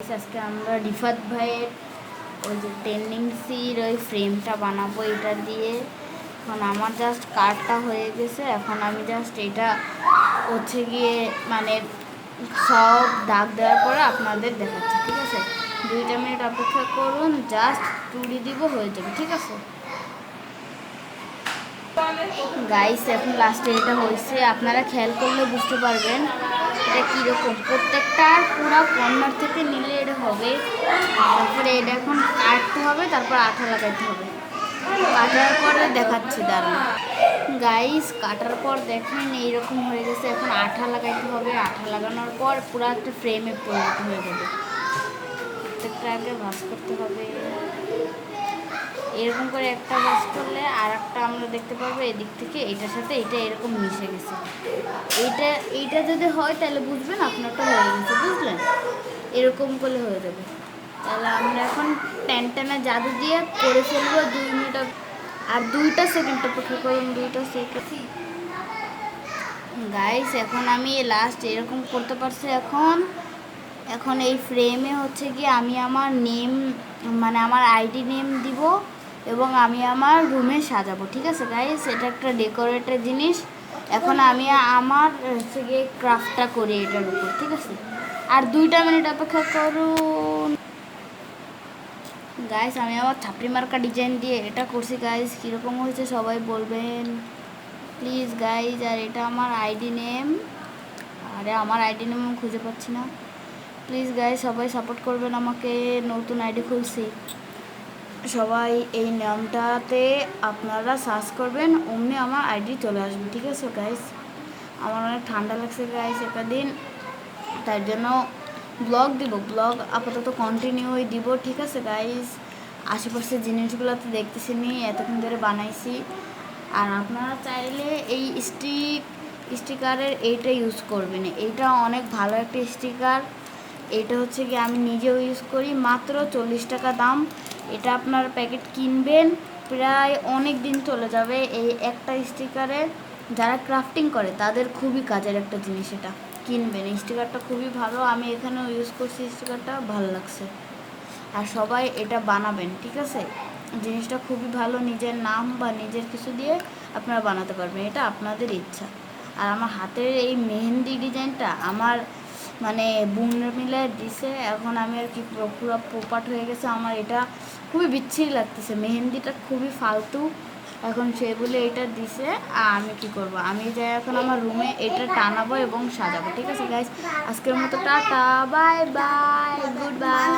আজকে আমরা রিফাত ভাইয়ের ওই যে টেন্ডেন্সির ওই ফ্রেমটা বানাবো এটা দিয়ে। এখন আমার জাস্ট কার্ডটা হয়ে গেছে, এখন আমি জাস্ট এটা হচ্ছে গিয়ে মানে সব দাগ দেওয়ার পরে আপনাদের দেখাচ্ছি, ঠিক আছে? 2 মিনিট অপেক্ষা করুন, জাস্ট তুড়ি দিব, হয়ে যাবে, ঠিক আছে গাইস? এখন লাস্টে এটা হয়েছে, আপনারা খেয়াল করলে বুঝতে পারবেন এটা কীরকম। প্রত্যেকটা পুরো কর্নার থেকে নিলে এটা হবে, তারপরে এটা এখন কাটতে হবে, তারপর আঠা লাগাইতে হবে। কাটার পরে দেখাচ্ছি, দাঁড়ান গাইস। কাটার পর দেখেন এইরকম হয়ে গেছে, এখন আঠা লাগাইতে হবে। আঠা লাগানোর পর পুরো একটা ফ্রেমে পরিণত হয়ে যাবে। প্রত্যেকটা আগে ভাঁজ করতে হবে, এরকম করে একটা ভাঁজ করলে আর একটা আমরা দেখতে পারবো এদিক থেকে এটার সাথে এটা এরকম মিশে গেছে। এইটা যদি হয় তাহলে বুঝবেন আপনারটা হয়ে গেছে, বুঝলেন? এরকম করলে হয়ে যাবে। তাহলে আমরা এখন টেনটেনা জাদু দিয়ে করে ফেলবো। 2 মিনিট আর 2টা সেকেন্ড অপেক্ষা করুন, 2টা সেকেন্ড গাইস। এখন আমি লাস্ট এরকম করতে পারছি। এখন এই ফ্রেমে হচ্ছে কি আমি আমার নেম মানে আমার আইডি নেম দিব এবং আমি আমার রুমে সাজাবো, ঠিক আছে গাইস? এটা একটা ডেকোরেটের জিনিস। এখন আমি আমার হচ্ছে গিয়ে ক্রাফটটা করি এটার উপর, ঠিক আছে? আর 2টা মিনিট অপেক্ষা করুন গাইস। আমি আমার ছাপড়ি মার্কা ডিজাইন দিয়ে এটা করছি গাইস, কীরকম হয়েছে সবাই বলবেন প্লিজ গাইজ। আর এটা আমার আইডি নেম, আরে আমার আইডি নেম আমি খুঁজে পাচ্ছি না। প্লিজ গাইজ সবাই সাপোর্ট করবেন আমাকে, নতুন আইডি খুলছি। সবাই এই নামটাতে আপনারা সার্চ করবেন, অমনি আমার আইডি চলে আসবে, ঠিক আছে গাইজ? আমার অনেক ঠান্ডা লাগছে গাইজ একটা দিন, তার জন্য ব্লগ দিব, ব্লগ আপাতত কন্টিনিউই দিব, ঠিক আছে গাইজ? আশেপাশে জিনিসগুলো তো দেখতেছি নি, এতক্ষণ ধরে বানাইছি। আর আপনারা চাইলে এই স্টিকারের এইটা ইউজ করবেন, এইটা অনেক ভালো একটা স্টিকার। এটা হচ্ছে কি আমি নিজেও ইউজ করি, মাত্র 40 টাকা দাম। এটা আপনার প্যাকেট কিনবেন, প্রায় অনেক দিন চলে যাবে এই একটা স্টিকারে। যারা ক্রাফটিং করে তাদের খুবই কাজের একটা জিনিস, এটা কিনবেন। এই স্টিকারটা খুবই ভালো, আমি এখানেও ইউজ করছি, স্টিকারটা ভালো লাগছে। আর সবাই এটা বানাবেন, ঠিক আছে? জিনিসটা খুবই ভালো, নিজের নাম বা নিজের কিছু দিয়ে আপনারা বানাতে পারবেন, এটা আপনাদের ইচ্ছা। আর আমার হাতের এই মেহেন্দি ডিজাইনটা আমার মানে বুনরা মিলে দিছে, এখন আমি আর কি পুরো পোপাট হয়ে গেছে আমার। এটা খুবই বিচ্ছিরি লাগতেছে, মেহেন্দিটা খুবই ফালতু। এখন সে বলে এটা দিছে, আর আমি কি করব? আমি যাই এখন আমার রুমে এটা টানাবো এবং সাজাবো, ঠিক আছে গাইজ? আজকের মতো tata, bye bye, good bye.